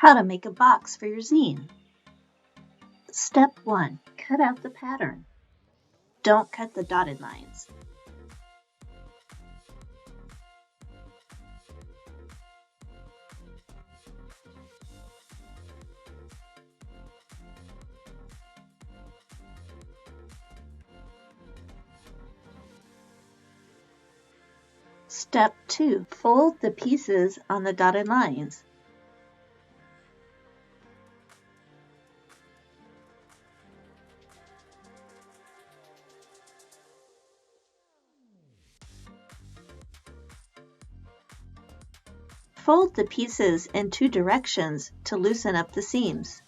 How to make a box for your zine. Step 1. Cut out the pattern. Don't cut the dotted lines. Step 2. Fold the pieces on the dotted lines. Fold the pieces in 2 directions to loosen up the seams.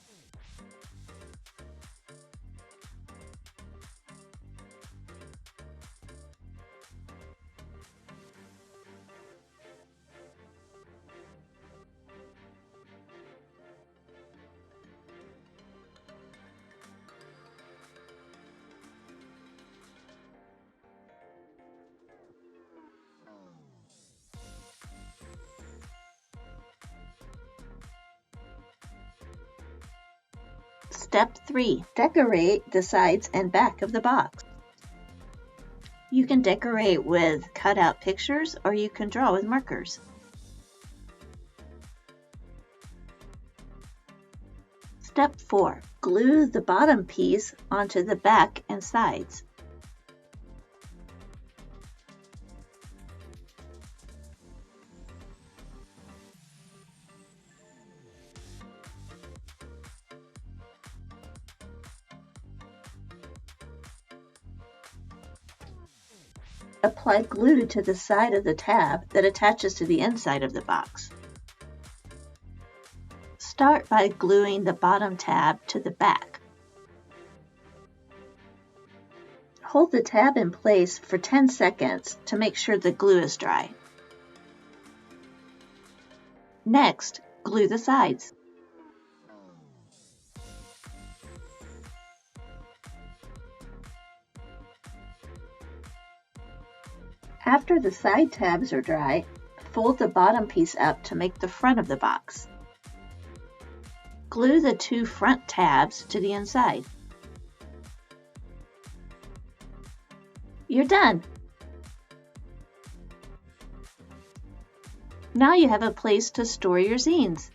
Step 3. Decorate the sides and back of the box. You can decorate with cut-out pictures or you can draw with markers. Step 4. Glue the bottom piece onto the back and sides. Apply glue to the side of the tab that attaches to the inside of the box. Start by gluing the bottom tab to the back. Hold the tab in place for 10 seconds to make sure the glue is dry. Next, glue the sides. After the side tabs are dry, fold the bottom piece up to make the front of the box. Glue the 2 front tabs to the inside. You're done! Now you have a place to store your zines.